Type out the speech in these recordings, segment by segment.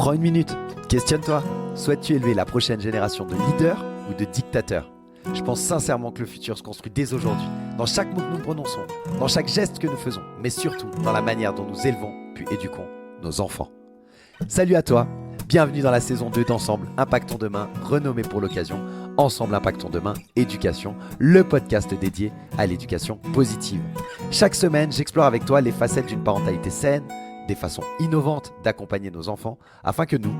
Prends une minute, questionne-toi. Souhaites-tu élever la prochaine génération de leaders ou de dictateurs? Je pense sincèrement que le futur se construit dès aujourd'hui, dans chaque mot que nous prononçons, dans chaque geste que nous faisons, mais surtout dans la manière dont nous élevons puis éduquons nos enfants. Salut à toi, bienvenue dans la saison 2 d'Ensemble Impactons Demain, renommée pour l'occasion Ensemble Impactons Demain Éducation, le podcast dédié à l'éducation positive. Chaque semaine, j'explore avec toi les facettes d'une parentalité saine, des façons innovantes d'accompagner nos enfants, afin que nous,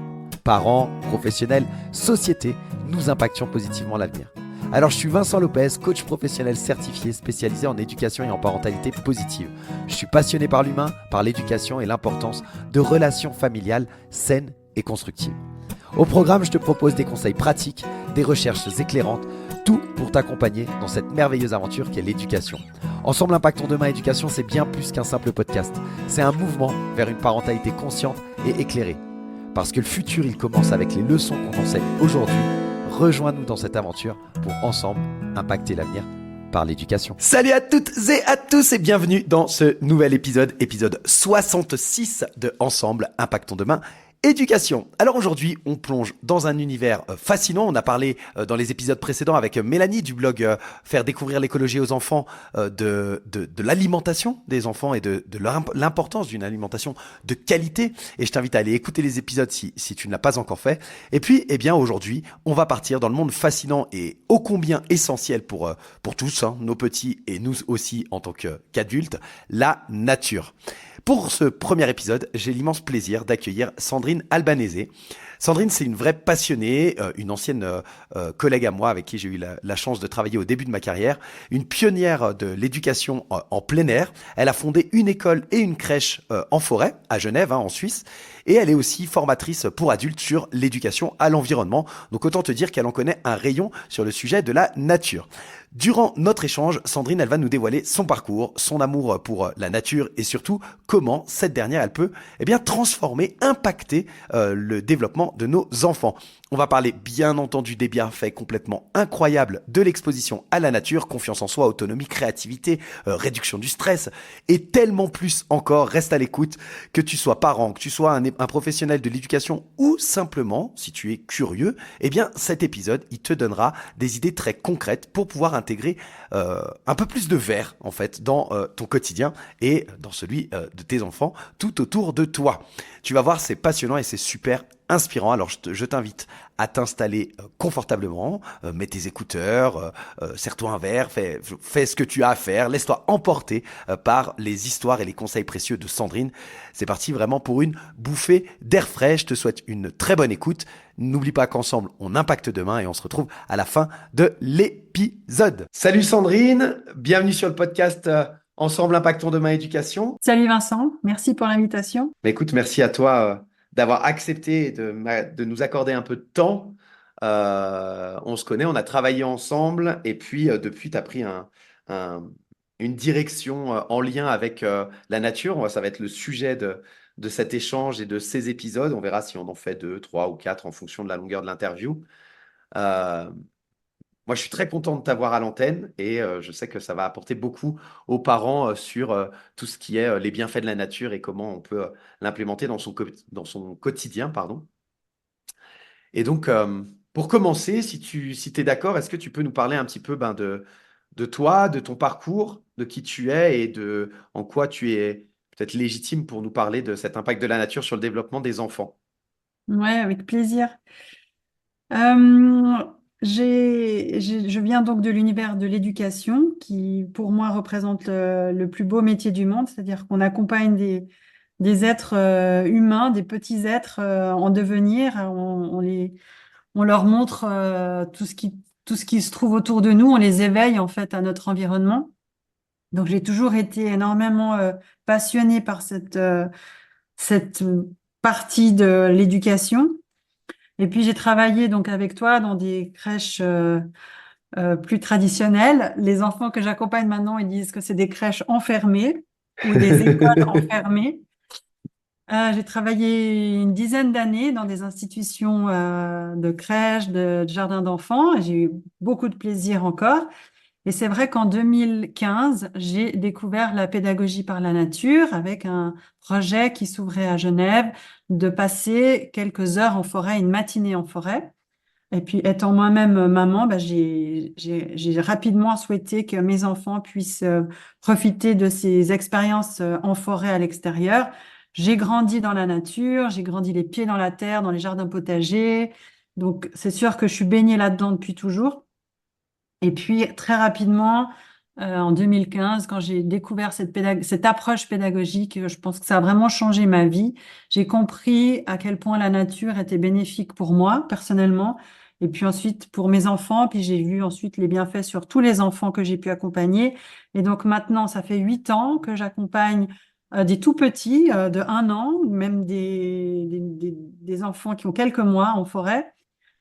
parents, professionnels, société, nous impactions positivement l'avenir. Alors je suis Vincent Lopez, coach professionnel certifié spécialisé en éducation et en parentalité positive. Je suis passionné par l'humain, par l'éducation et l'importance de relations familiales saines et constructives. Au programme, je te propose des conseils pratiques, des recherches éclairantes, tout pour t'accompagner dans cette merveilleuse aventure qu'est l'éducation. Ensemble Impactons Demain Éducation, c'est bien plus qu'un simple podcast. C'est un mouvement vers une parentalité consciente et éclairée. Parce que le futur, il commence avec les leçons qu'on enseigne aujourd'hui. Rejoins-nous dans cette aventure pour ensemble impacter l'avenir par l'éducation. Salut à toutes et à tous et bienvenue dans ce nouvel épisode 66 de Ensemble Impactons Demain Éducation. Alors aujourd'hui, on plonge dans un univers fascinant. On a parlé dans les épisodes précédents avec Mélanie du blog Faire découvrir l'écologie aux enfants de l'alimentation des enfants et de l'importance d'une alimentation de qualité. Et je t'invite à aller écouter les épisodes si tu ne l'as pas encore fait. Et puis, eh bien, aujourd'hui, on va partir dans le monde fascinant et ô combien essentiel pour tous, hein, nos petits et nous aussi en tant qu'adultes, la nature. Pour ce premier épisode, j'ai l'immense plaisir d'accueillir Sandrine Albanese. Sandrine, c'est une vraie passionnée, une ancienne collègue à moi avec qui j'ai eu la chance de travailler au début de ma carrière, une pionnière de l'éducation en plein air. Elle a fondé une école et une crèche en forêt, à Genève, hein, en Suisse. Et elle est aussi formatrice pour adultes sur l'éducation à l'environnement. Donc autant te dire qu'elle en connaît un rayon sur le sujet de la nature. Durant notre échange, Sandrine, elle va nous dévoiler son parcours, son amour pour la nature et surtout comment cette dernière, elle peut transformer, impacter le développement de nos enfants. On va parler bien entendu des bienfaits complètement incroyables de l'exposition à la nature, confiance en soi, autonomie, créativité, réduction du stress et tellement plus encore. Reste à l'écoute, que tu sois parent, que tu sois un professionnel de l'éducation ou simplement, si tu es curieux, eh bien cet épisode, il te donnera des idées très concrètes pour pouvoir intégrer un peu plus de verre en fait dans ton quotidien et dans celui de tes enfants tout autour de toi. Tu vas voir, c'est passionnant et c'est super inspirant. Alors je t'invite à t'installer confortablement, mets tes écouteurs, serre-toi un verre, fais ce que tu as à faire, laisse-toi emporter par les histoires et les conseils précieux de Sandrine. C'est parti vraiment pour une bouffée d'air frais. Je te souhaite une très bonne écoute. N'oublie pas qu'ensemble, on impacte demain et on se retrouve à la fin de l'épisode. Salut Sandrine, bienvenue sur le podcast Ensemble Impactons Demain Éducation. Salut Vincent, merci pour l'invitation. Mais écoute, merci à toi d'avoir accepté de nous accorder un peu de temps. On se connaît, on a travaillé ensemble et puis depuis, tu as pris une direction en lien avec la nature. Ça va être le sujet de cet échange et de ces épisodes. On verra si on en fait 2, 3 ou 4 en fonction de la longueur de l'interview. Euh, Moi, je suis très content de t'avoir à l'antenne et je sais que ça va apporter beaucoup aux parents sur tout ce qui est les bienfaits de la nature et comment on peut l'implémenter dans son quotidien, pardon. Et donc, pour commencer, si t'es d'accord, est-ce que tu peux nous parler un petit peu de toi, de ton parcours, de qui tu es et de en quoi tu es peut-être légitime pour nous parler de cet impact de la nature sur le développement des enfants? Ouais, avec plaisir. Euh, je viens donc de l'univers de l'éducation qui, pour moi, représente le plus beau métier du monde, c'est-à-dire qu'on accompagne des êtres humains, des petits êtres en devenir. On leur montre tout ce qui se trouve autour de nous, on les éveille en fait à notre environnement. Donc, j'ai toujours été énormément passionnée par cette partie de l'éducation. Et puis, j'ai travaillé donc avec toi dans des crèches plus traditionnelles. Les enfants que j'accompagne maintenant, ils disent que c'est des crèches enfermées ou des écoles enfermées. J'ai travaillé une dizaine d'années dans des institutions de crèches, de jardins d'enfants. Et j'ai eu beaucoup de plaisir encore. Et c'est vrai qu'en 2015, j'ai découvert la pédagogie par la nature avec un projet qui s'ouvrait à Genève de passer quelques heures en forêt, une matinée en forêt. Et puis, étant moi-même maman, bah, j'ai rapidement souhaité que mes enfants puissent profiter de ces expériences en forêt à l'extérieur. J'ai grandi dans la nature, j'ai grandi les pieds dans la terre, dans les jardins potagers. Donc, c'est sûr que je suis baignée là-dedans depuis toujours. Et puis, très rapidement, en 2015, quand j'ai découvert cette approche pédagogique, je pense que ça a vraiment changé ma vie. J'ai compris à quel point la nature était bénéfique pour moi, personnellement, et puis ensuite pour mes enfants. Puis j'ai vu ensuite les bienfaits sur tous les enfants que j'ai pu accompagner. Et donc maintenant, ça fait 8 ans que j'accompagne des tout petits, de 1 an, même des enfants qui ont quelques mois en forêt,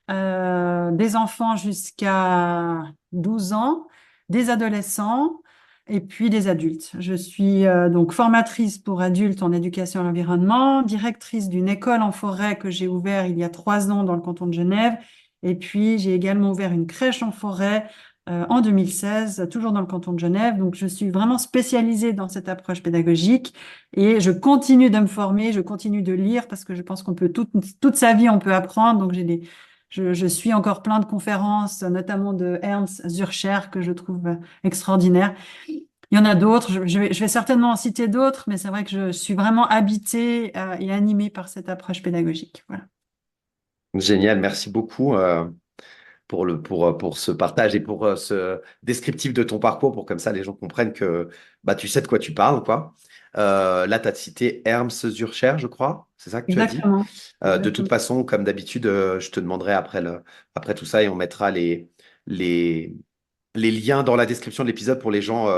des enfants jusqu'à 12 ans, des adolescents et puis des adultes. Je suis donc formatrice pour adultes en éducation à l'environnement, directrice d'une école en forêt que j'ai ouverte il y a 3 ans dans le canton de Genève. Et puis, j'ai également ouvert une crèche en forêt en 2016, toujours dans le canton de Genève. Donc, je suis vraiment spécialisée dans cette approche pédagogique et je continue de me former, je continue de lire parce que je pense qu'on peut toute sa vie, on peut apprendre. Donc, je suis encore plein de conférences, notamment de Ernst Zürcher, que je trouve extraordinaire. Il y en a d'autres, je vais certainement en citer d'autres, mais c'est vrai que je suis vraiment habitée et animée par cette approche pédagogique. Voilà. Génial, merci beaucoup pour ce partage et pour ce descriptif de ton parcours, pour comme ça les gens comprennent que bah, tu sais de quoi tu parles, quoi. Là, tu as cité Ernst Zürcher, je crois, c'est ça que tu as dit. Exactement. De toute Exactement. façon, comme d'habitude, je te demanderai après tout ça et on mettra les, les liens dans la description de l'épisode pour les gens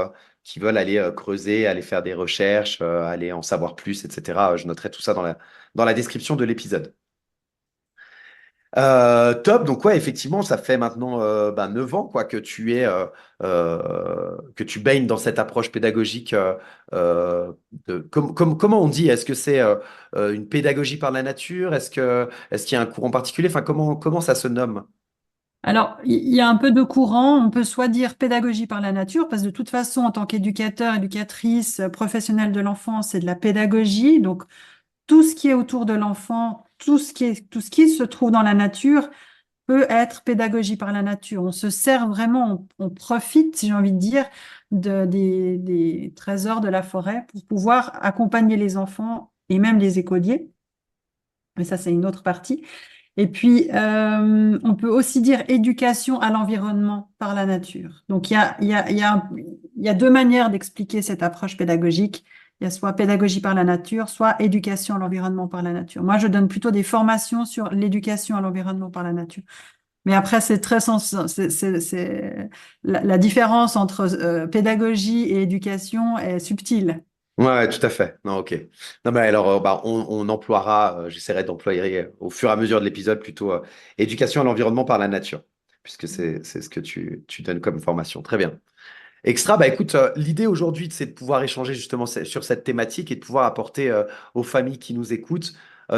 qui veulent aller creuser, aller faire des recherches, aller en savoir plus, etc. Je noterai tout ça dans la description de l'épisode. Top, donc ouais, effectivement, ça fait maintenant 9 ans quoi, que tu baignes dans cette approche pédagogique. Comment on dit? Est-ce que c'est une pédagogie par la nature? Est-ce qu'il y a un courant particulier? Enfin, comment ça se nomme? Alors, il y a un peu de courant. On peut soit dire pédagogie par la nature, parce que de toute façon, en tant qu'éducateur, éducatrice, professionnelle de l'enfant, c'est de la pédagogie. Donc, tout ce qui est autour de l'enfant, tout ce qui se trouve dans la nature peut être pédagogie par la nature. On se sert vraiment, on profite, si j'ai envie de dire, des trésors de la forêt pour pouvoir accompagner les enfants et même les écoliers. Mais ça, c'est une autre partie. Et puis, on peut aussi dire éducation à l'environnement par la nature. Donc, il y a deux manières d'expliquer cette approche pédagogique. Il y a soit pédagogie par la nature, soit éducation à l'environnement par la nature. Moi, je donne plutôt des formations sur l'éducation à l'environnement par la nature. Mais après, c'est très sens, c'est- la différence entre pédagogie et éducation est subtile. Ouais, ouais, tout à fait. Non, ok. Non, mais alors, on emploiera, j'essaierai d'employer au fur et à mesure de l'épisode plutôt éducation à l'environnement par la nature, puisque c'est ce que tu donnes comme formation. Très bien. Extra, bah écoute, l'idée aujourd'hui, c'est de pouvoir échanger justement sur cette thématique et de pouvoir apporter aux familles qui nous écoutent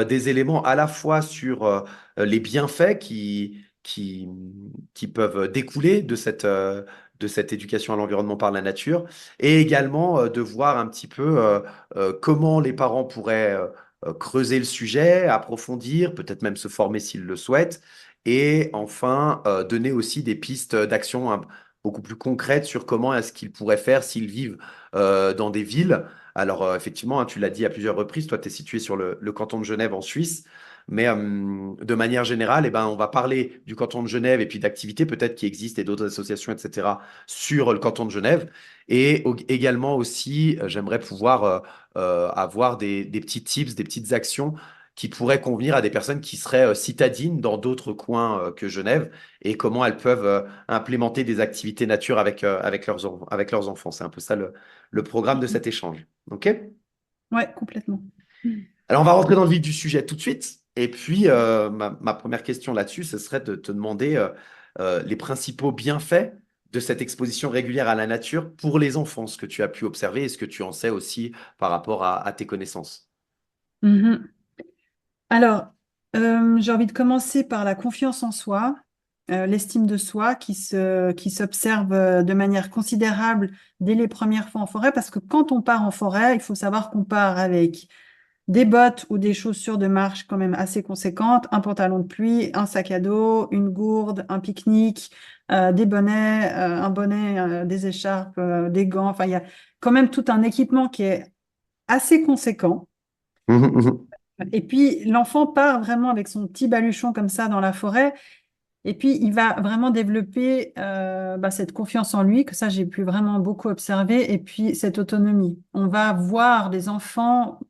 des éléments à la fois sur les bienfaits qui peuvent découler de cette éducation à l'environnement par la nature et également de voir un petit peu comment les parents pourraient creuser le sujet, approfondir, peut-être même se former s'ils le souhaitent. Et enfin, donner aussi des pistes d'action beaucoup plus concrètes sur comment est-ce qu'ils pourraient faire s'ils vivent dans des villes. Alors, effectivement, hein, tu l'as dit à plusieurs reprises, toi, tu es situé sur le canton de Genève en Suisse, mais de manière générale, eh ben, on va parler du canton de Genève et puis d'activités peut-être qui existent et d'autres associations, etc., sur le canton de Genève. Et également aussi, j'aimerais pouvoir avoir des petits tips, des petites actions qui pourraient convenir à des personnes qui seraient citadines dans d'autres coins que Genève et comment elles peuvent implémenter des activités nature avec leurs enfants. C'est un peu ça le programme de cet échange. OK? Ouais, complètement. Alors, on va rentrer dans le vif du sujet tout de suite. Et puis, ma première question là-dessus, ce serait de te demander les principaux bienfaits de cette exposition régulière à la nature pour les enfants, ce que tu as pu observer et ce que tu en sais aussi par rapport à tes connaissances. Mhm. Alors, j'ai envie de commencer par la confiance en soi. l'estime de soi qui s'observe de manière considérable dès les premières fois en forêt, parce que quand on part en forêt, il faut savoir qu'on part avec des bottes ou des chaussures de marche quand même assez conséquentes, un pantalon de pluie, un sac à dos, une gourde, un pique-nique, des bonnets, un bonnet, des écharpes, des gants. Enfin, il y a quand même tout un équipement qui est assez conséquent. Mhm, mhm. Et puis, l'enfant part vraiment avec son petit baluchon comme ça dans la forêt. Et puis, il va vraiment développer cette confiance en lui, que ça, j'ai pu vraiment beaucoup observer. Et puis, cette autonomie. On va voir des enfants.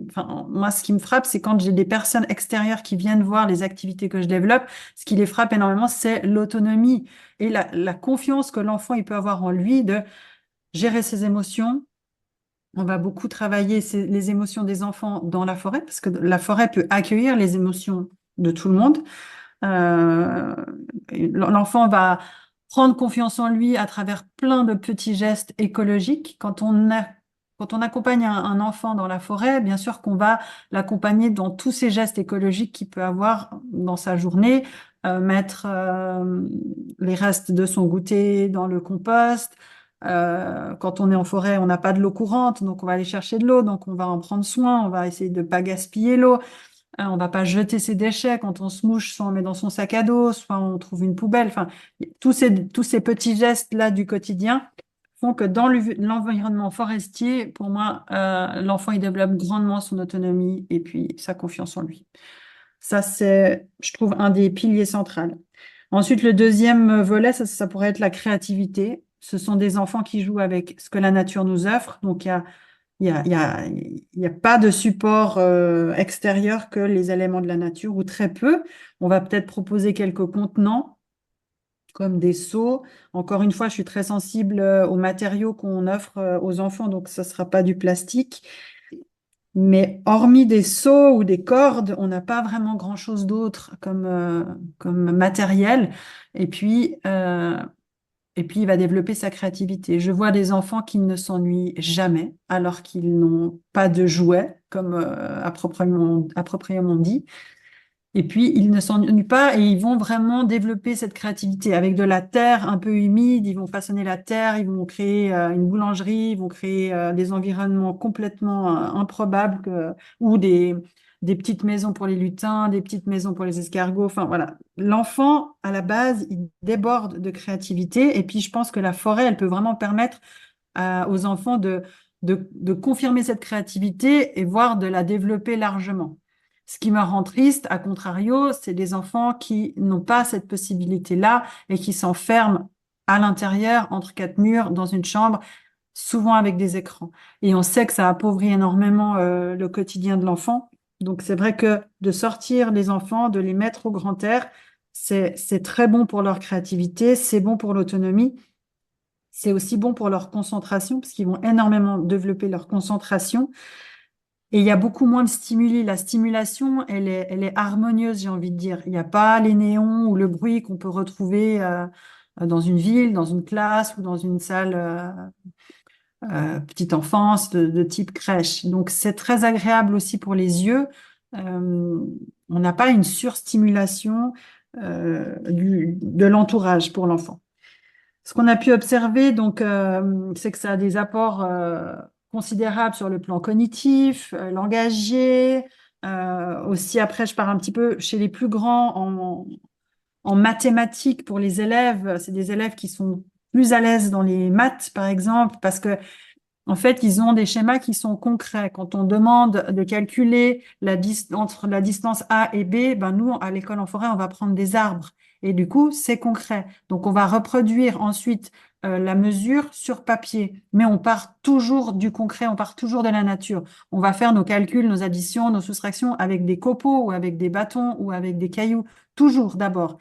Enfin, moi, ce qui me frappe, c'est quand j'ai des personnes extérieures qui viennent voir les activités que je développe. Ce qui les frappe énormément, c'est l'autonomie et la confiance que l'enfant il peut avoir en lui de gérer ses émotions. On va beaucoup travailler les émotions des enfants dans la forêt, parce que la forêt peut accueillir les émotions de tout le monde. Euh, L'enfant va prendre confiance en lui à travers plein de petits gestes écologiques. Quand on accompagne un enfant dans la forêt, bien sûr qu'on va l'accompagner dans tous ces gestes écologiques qu'il peut avoir dans sa journée, mettre les restes de son goûter dans le compost. Quand on est en forêt, on n'a pas de l'eau courante, donc on va aller chercher de l'eau, donc on va en prendre soin, on va essayer de ne pas gaspiller l'eau. On va pas jeter ses déchets quand on se mouche, soit on met dans son sac à dos, soit on trouve une poubelle. Enfin, tous ces petits gestes-là du quotidien font que dans l'environnement forestier, pour moi, l'enfant, il développe grandement son autonomie et puis sa confiance en lui. Ça, c'est, je trouve, un des piliers centraux. Ensuite, le deuxième volet, ça pourrait être la créativité. Ce sont des enfants qui jouent avec ce que la nature nous offre. Donc, il y a pas de support extérieur que les éléments de la nature, ou très peu. On va peut-être proposer quelques contenants, comme des seaux. Encore une fois, je suis très sensible aux matériaux qu'on offre aux enfants, donc ce ne sera pas du plastique. Mais hormis des seaux ou des cordes, on n'a pas vraiment grand-chose d'autre comme matériel. Et puis, euh, et puis, il va développer sa créativité. Je vois des enfants qui ne s'ennuient jamais, alors qu'ils n'ont pas de jouets, comme appropriément dit. Et puis, ils ne s'ennuient pas et ils vont vraiment développer cette créativité. Avec de la terre un peu humide, ils vont façonner la terre, ils vont créer une boulangerie, ils vont créer des environnements complètement improbables ou des petites maisons pour les lutins, des petites maisons pour les escargots. Enfin, voilà. L'enfant, à la base, il déborde de créativité. Et puis, je pense que la forêt, elle peut vraiment permettre aux enfants de confirmer cette créativité et voire de la développer largement. Ce qui me rend triste, à contrario, c'est des enfants qui n'ont pas cette possibilité-là et qui s'enferment à l'intérieur, entre quatre murs, dans une chambre, souvent avec des écrans. Et on sait que ça appauvrit énormément le quotidien de l'enfant. Donc c'est vrai que de sortir les enfants, de les mettre au grand air, c'est très bon pour leur créativité, c'est bon pour l'autonomie. C'est aussi bon pour leur concentration, parce qu'ils vont énormément développer leur concentration. Et il y a beaucoup moins de stimuli. La stimulation, elle est harmonieuse, j'ai envie de dire. Il n'y a pas les néons ou le bruit qu'on peut retrouver dans une ville, dans une classe ou dans une salle petite enfance de type crèche. Donc, c'est très agréable aussi pour les yeux. On n'a pas une surstimulation de l'entourage pour l'enfant. Ce qu'on a pu observer, donc, c'est que ça a des apports considérables sur le plan cognitif, langagier. Aussi, après, je pars un petit peu chez les plus grands en mathématiques pour les élèves. C'est des élèves qui sont plus à l'aise dans les maths, par exemple, parce que en fait, ils ont des schémas qui sont concrets. Quand on demande de calculer entre la distance A et B, ben nous, à l'école en forêt, on va prendre des arbres. Et du coup, c'est concret. Donc, on va reproduire ensuite la mesure sur papier. Mais on part toujours du concret, on part toujours de la nature. On va faire nos calculs, nos additions, nos soustractions avec des copeaux ou avec des bâtons ou avec des cailloux. Toujours d'abord.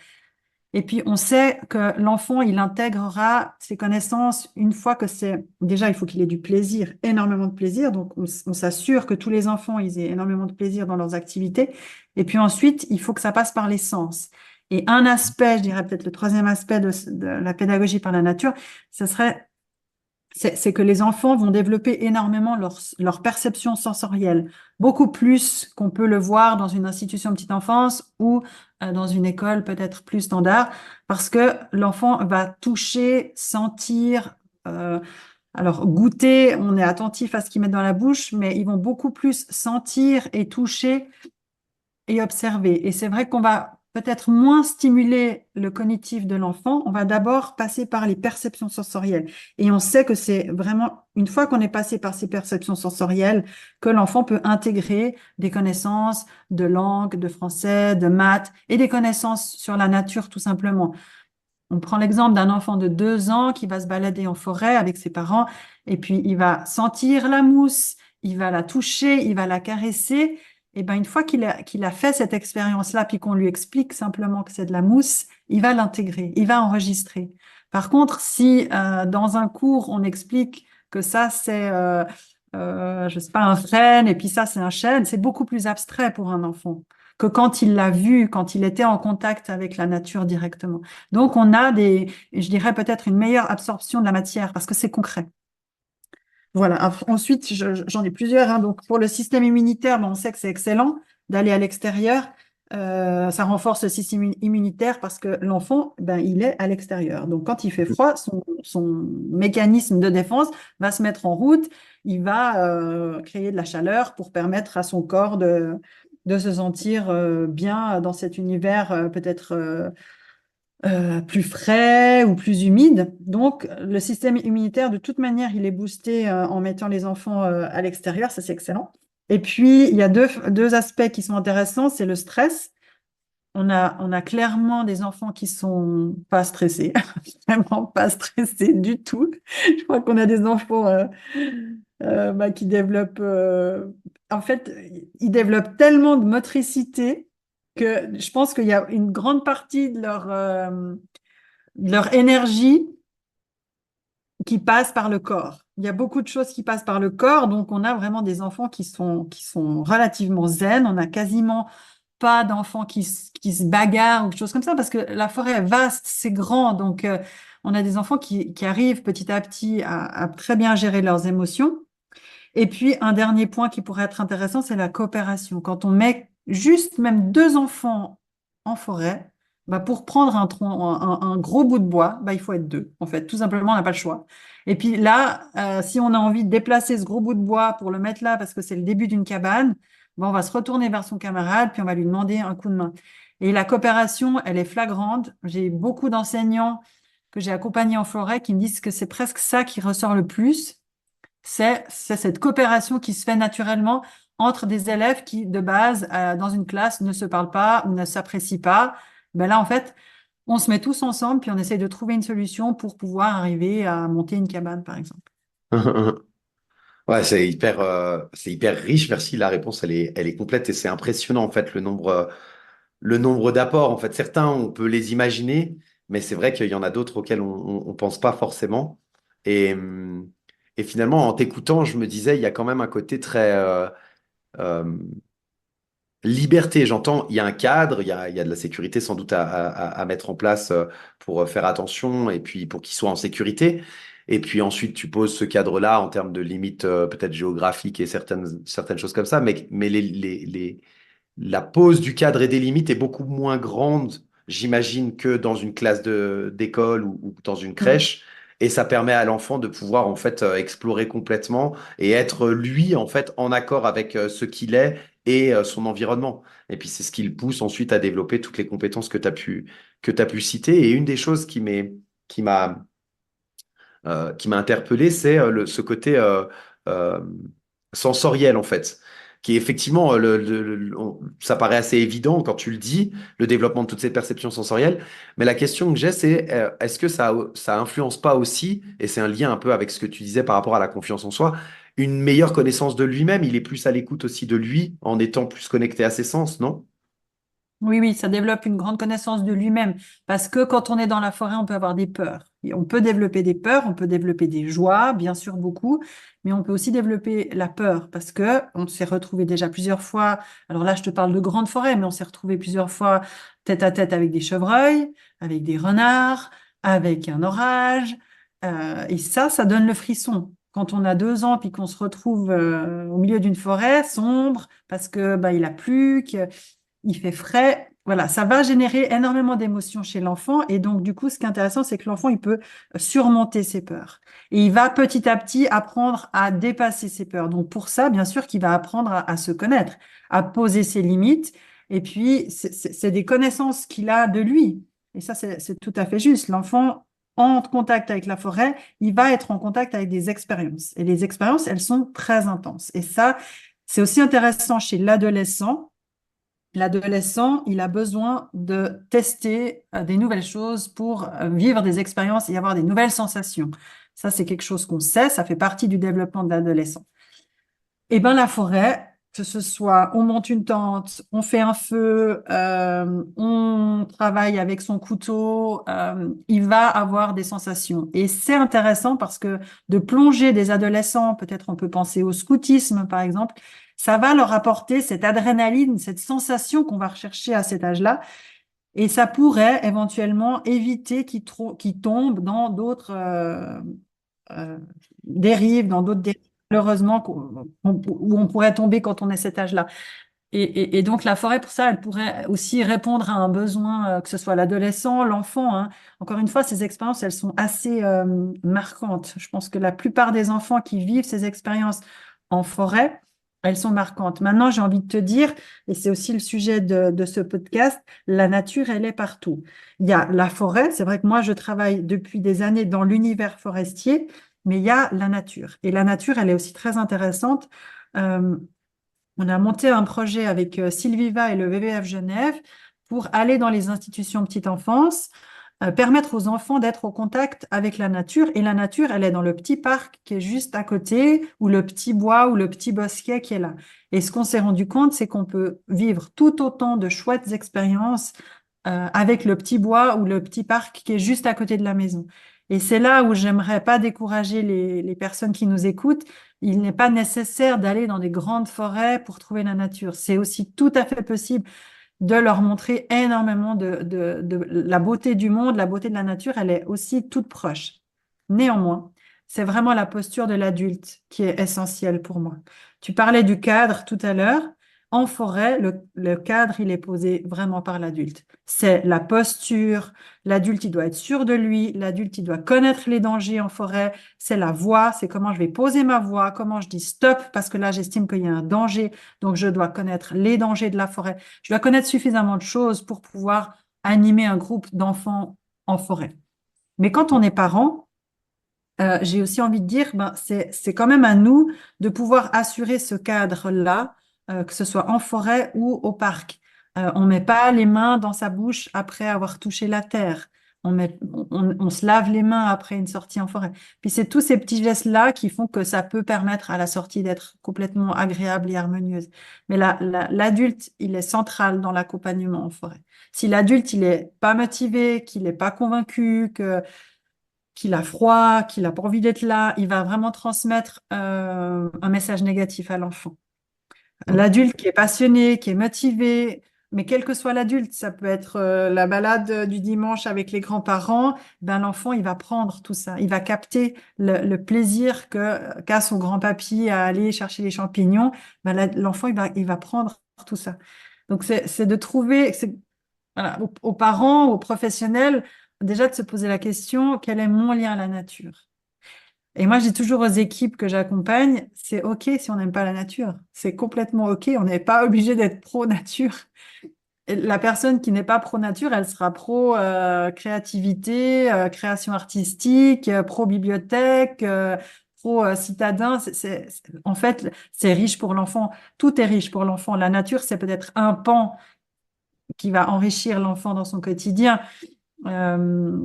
Et puis, on sait que l'enfant, il intégrera ses connaissances une fois que c'est... Déjà, il faut qu'il ait du plaisir, énormément de plaisir. Donc, on s'assure que tous les enfants, ils aient énormément de plaisir dans leurs activités. Et puis ensuite, il faut que ça passe par les sens. Et un aspect, je dirais peut-être le troisième aspect de la pédagogie par la nature, ce serait c'est que les enfants vont développer énormément leur perception sensorielle, beaucoup plus qu'on peut le voir dans une institution de petite enfance ou dans une école peut-être plus standard, parce que l'enfant va toucher, sentir, euh, alors goûter, on est attentif à ce qu'ils mettent dans la bouche, mais ils vont beaucoup plus sentir et toucher et observer. Et c'est vrai qu'on va peut-être moins stimuler le cognitif de l'enfant, on va d'abord passer par les perceptions sensorielles. Et on sait que c'est vraiment une fois qu'on est passé par ces perceptions sensorielles que l'enfant peut intégrer des connaissances de langue, de français, de maths et des connaissances sur la nature tout simplement. On prend l'exemple d'un enfant de 2 ans qui va se balader en forêt avec ses parents et puis il va sentir la mousse, il va la toucher, il va la caresser. Et ben une fois qu'il a fait cette expérience-là, puis qu'on lui explique simplement que c'est de la mousse, il va l'intégrer, il va enregistrer. Par contre, si dans un cours on explique que ça c'est je sais pas un frêne et puis ça c'est un chêne, c'est beaucoup plus abstrait pour un enfant que quand il l'a vu, quand il était en contact avec la nature directement. Donc, on a je dirais peut-être une meilleure absorption de la matière parce que c'est concret. Voilà. Ensuite, j'en ai plusieurs, hein. Donc, pour le système immunitaire, ben, on sait que c'est excellent d'aller à l'extérieur. Ça renforce le système immunitaire parce que l'enfant, ben, il est à l'extérieur. Donc, quand il fait froid, son mécanisme de défense va se mettre en route. Il va créer de la chaleur pour permettre à son corps de se sentir bien dans cet univers peut-être plus frais ou plus humide. Donc, le système immunitaire, de toute manière, il est boosté en mettant les enfants à l'extérieur. Ça, c'est excellent. Et puis, il y a deux aspects qui sont intéressants. C'est le stress. On a clairement des enfants qui sont pas stressés, vraiment pas stressés du tout. Je crois qu'on a des enfants bah, qui développent, en fait, ils développent tellement de motricité que je pense qu'il y a une grande partie de leur énergie qui passe par le corps. Il y a beaucoup de choses qui passent par le corps, donc on a vraiment des enfants qui sont relativement zen. On a quasiment pas d'enfants qui se bagarrent ou quelque chose comme ça, parce que la forêt est vaste, c'est grand, donc on a des enfants qui arrivent petit à petit à très bien gérer leurs émotions. Et puis, un dernier point qui pourrait être intéressant, c'est la coopération. Quand on met juste même 2 enfants en forêt, bah pour prendre un gros bout de bois, bah il faut être deux. En fait, tout simplement, on n'a pas le choix. Et puis là, si on a envie de déplacer ce gros bout de bois pour le mettre là parce que c'est le début d'une cabane, bah, on va se retourner vers son camarade, puis on va lui demander un coup de main. Et la coopération, elle est flagrante. J'ai beaucoup d'enseignants que j'ai accompagnés en forêt qui me disent que c'est presque ça qui ressort le plus. C'est cette coopération qui se fait naturellement entre des élèves qui, de base, dans une classe, ne se parlent pas ou ne s'apprécient pas. Ben là, en fait, on se met tous ensemble, puis on essaye de trouver une solution pour pouvoir arriver à monter une cabane, par exemple. Ouais, c'est hyper riche. Merci. La réponse, elle est complète et c'est impressionnant en fait le nombre d'apports. En fait, certains, on peut les imaginer, mais c'est vrai qu'il y en a d'autres auxquels on pense pas forcément. Et, hum, et finalement, en t'écoutant, je me disais, il y a quand même un côté très euh, liberté. J'entends, il y a un cadre, il y a de la sécurité sans doute à mettre en place pour faire attention et puis pour qu'ils soient en sécurité. Et puis ensuite, tu poses ce cadre-là en termes de limites peut-être géographiques et certaines choses comme ça. Mais la pose du cadre et des limites est beaucoup moins grande, j'imagine, que dans une classe d'école ou dans une Mm. crèche. Et ça permet à l'enfant de pouvoir en fait explorer complètement et être lui en fait en accord avec ce qu'il est et son environnement. Et puis c'est ce qui le pousse ensuite à développer toutes les compétences que tu pu citer. Et une des choses qui m'a qui m'a interpellé, c'est ce côté euh, sensoriel, en fait, qui est effectivement, ça paraît assez évident quand tu le dis, le développement de toutes ces perceptions sensorielles. Mais la question que j'ai, c'est est-ce que ça influence pas aussi, et c'est un lien un peu avec ce que tu disais par rapport à la confiance en soi, une meilleure connaissance de lui-même, il est plus à l'écoute aussi de lui, en étant plus connecté à ses sens, non? Oui, oui, ça développe une grande connaissance de lui-même. Parce que quand on est dans la forêt, on peut avoir des peurs. Et on peut développer des peurs, on peut développer des joies, bien sûr beaucoup, mais on peut aussi développer la peur parce que on s'est retrouvé déjà plusieurs fois. Alors là, je te parle de grandes forêts, mais on s'est retrouvé plusieurs fois tête à tête avec des chevreuils, avec des renards, avec un orage. Et ça donne le frisson. Quand on a 2 ans, puis qu'on se retrouve au milieu d'une forêt sombre, parce que il a plu, qu'il fait frais, voilà, ça va générer énormément d'émotions chez l'enfant. Et donc, du coup, ce qui est intéressant, c'est que l'enfant, il peut surmonter ses peurs. Et il va petit à petit apprendre à dépasser ses peurs. Donc, pour ça, bien sûr qu'il va apprendre à se connaître, à poser ses limites. Et puis, c'est des connaissances qu'il a de lui. Et ça, c'est tout à fait juste. L'enfant, en contact avec la forêt, il va être en contact avec des expériences. Et les expériences, elles sont très intenses. Et ça, c'est aussi intéressant chez l'adolescent. L'adolescent, il a besoin de tester des nouvelles choses pour vivre des expériences et avoir des nouvelles sensations. Ça, c'est quelque chose qu'on sait, ça fait partie du développement de l'adolescent. Eh bien, la forêt, que ce soit on monte une tente, on fait un feu, on travaille avec son couteau, il va avoir des sensations. Et c'est intéressant parce que de plonger des adolescents, peut-être on peut penser au scoutisme par exemple, ça va leur apporter cette adrénaline, cette sensation qu'on va rechercher à cet âge-là. Et ça pourrait éventuellement éviter qu'ils tombent dans d'autres euh, dérives, dans d'autres dérives, malheureusement, où on pourrait tomber quand on est cet âge-là. Et donc, la forêt, pour ça, elle pourrait aussi répondre à un besoin, que ce soit l'adolescent, l'enfant, hein. Encore une fois, ces expériences, elles sont assez marquantes. Je pense que la plupart des enfants qui vivent ces expériences en forêt, elles sont marquantes. Maintenant, j'ai envie de te dire, et c'est aussi le sujet de ce podcast, la nature, elle est partout. Il y a la forêt, c'est vrai que moi, je travaille depuis des années dans l'univers forestier, mais il y a la nature. Et la nature, elle est aussi très intéressante. Euh, on a monté un projet avec Sylviva et le WWF Genève pour aller dans les institutions petite enfance, permettre aux enfants d'être au contact avec la nature. Et la nature, elle est dans le petit parc qui est juste à côté, ou le petit bois, ou le petit bosquet qui est là. Et ce qu'on s'est rendu compte, c'est qu'on peut vivre tout autant de chouettes expériences avec le petit bois ou le petit parc qui est juste à côté de la maison. Et c'est là où j'aimerais pas décourager les personnes qui nous écoutent. Il n'est pas nécessaire d'aller dans des grandes forêts pour trouver la nature. C'est aussi tout à fait possible de leur montrer énormément de la beauté du monde, la beauté de la nature, elle est aussi toute proche. Néanmoins, c'est vraiment la posture de l'adulte qui est essentielle pour moi. Tu parlais du cadre tout à l'heure. En forêt, le cadre, il est posé vraiment par l'adulte. C'est la posture. L'adulte, il doit être sûr de lui. L'adulte, il doit connaître les dangers en forêt. C'est la voix. C'est comment je vais poser ma voix, comment je dis stop, parce que là, j'estime qu'il y a un danger. Donc, je dois connaître les dangers de la forêt. Je dois connaître suffisamment de choses pour pouvoir animer un groupe d'enfants en forêt. Mais quand on est parent, j'ai aussi envie de dire, c'est quand même à nous de pouvoir assurer ce cadre-là, que ce soit en forêt ou au parc. On met pas les mains dans sa bouche après avoir touché la terre. On se lave les mains après une sortie en forêt. Puis c'est tous ces petits gestes-là qui font que ça peut permettre à la sortie d'être complètement agréable et harmonieuse. Mais l'adulte, il est central dans l'accompagnement en forêt. Si l'adulte, il est pas motivé, qu'il est pas convaincu, qu'il a froid, qu'il a pas envie d'être là, il va vraiment transmettre un message négatif à l'enfant. L'adulte qui est passionné, qui est motivé, mais quel que soit l'adulte, ça peut être la balade du dimanche avec les grands-parents, ben l'enfant, il va prendre tout ça, il va capter le plaisir qu'a son grand-papy à aller chercher les champignons, ben l'enfant, il va prendre tout ça. Donc c'est de trouver, voilà, aux parents, aux professionnels, déjà de se poser la question, quel est mon lien à la nature? Et moi, je dis toujours aux équipes que j'accompagne, c'est OK si on n'aime pas la nature. C'est complètement OK. On n'est pas obligé d'être pro-nature. Et la personne qui n'est pas pro-nature, elle sera pro-créativité, création artistique, pro-bibliothèque, pro-citadin. En fait, c'est riche pour l'enfant. Tout est riche pour l'enfant. La nature, c'est peut-être un pan qui va enrichir l'enfant dans son quotidien. Euh,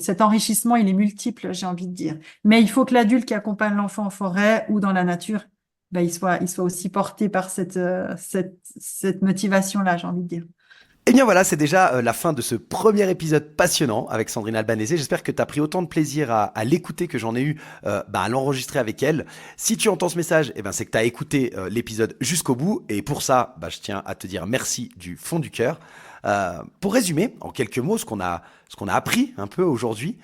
cet enrichissement, il est multiple, j'ai envie de dire. Mais il faut que l'adulte qui accompagne l'enfant en forêt ou dans la nature, ben, il soit aussi porté par cette motivation-là, j'ai envie de dire. Et bien voilà, c'est déjà la fin de ce premier épisode passionnant avec Sandrine Albanese. J'espère que tu as pris autant de plaisir à l'écouter que j'en ai eu à l'enregistrer avec elle. Si tu entends ce message, c'est que tu as écouté l'épisode jusqu'au bout. Et pour ça, je tiens à te dire merci du fond du cœur. Pour résumer, en quelques mots, ce qu'on a appris un peu aujourd'hui,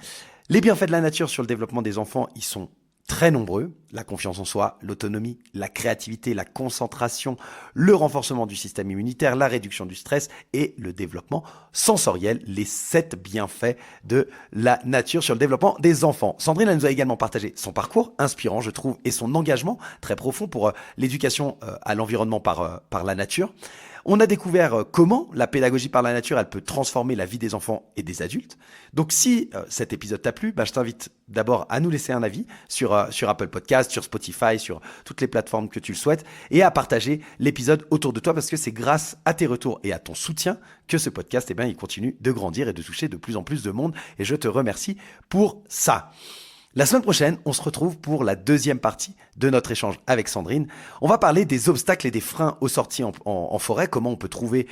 les bienfaits de la nature sur le développement des enfants, ils sont très nombreux. La confiance en soi, l'autonomie, la créativité, la concentration, le renforcement du système immunitaire, la réduction du stress et le développement sensoriel, les 7 bienfaits de la nature sur le développement des enfants. Sandrine, elle nous a également partagé son parcours inspirant, je trouve, et son engagement très profond pour l'éducation à l'environnement par la nature. On a découvert comment la pédagogie par la nature, elle peut transformer la vie des enfants et des adultes. Donc si cet épisode t'a plu, je t'invite d'abord à nous laisser un avis sur Apple Podcast, sur Spotify, sur toutes les plateformes que tu le souhaites, et à partager l'épisode autour de toi, parce que c'est grâce à tes retours et à ton soutien que ce podcast, il continue de grandir et de toucher de plus en plus de monde. Et je te remercie pour ça. La semaine prochaine, on se retrouve pour la deuxième partie de notre échange avec Sandrine. On va parler des obstacles et des freins aux sorties en forêt, comment on peut trouver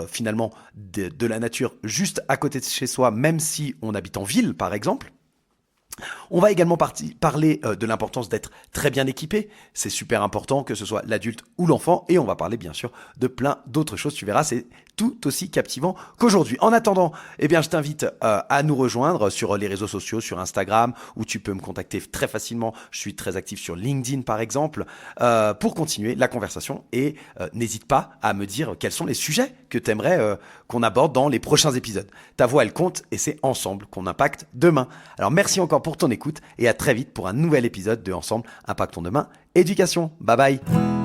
finalement de la nature juste à côté de chez soi, même si on habite en ville par exemple. On va également parler de l'importance d'être très bien équipé. C'est super important, que ce soit l'adulte ou l'enfant. Et on va parler bien sûr de plein d'autres choses. Tu verras, c'est tout aussi captivant qu'aujourd'hui. En attendant, je t'invite à nous rejoindre sur les réseaux sociaux, sur Instagram, où tu peux me contacter très facilement. Je suis très actif sur LinkedIn par exemple, pour continuer la conversation. Et n'hésite pas à me dire quels sont les sujets que tu aimerais qu'on aborde dans les prochains épisodes. Ta voix, elle compte et c'est ensemble qu'on impacte demain. Alors merci encore pour ton écoute et à très vite pour un nouvel épisode de Ensemble Impactons Demain Éducation. Bye bye.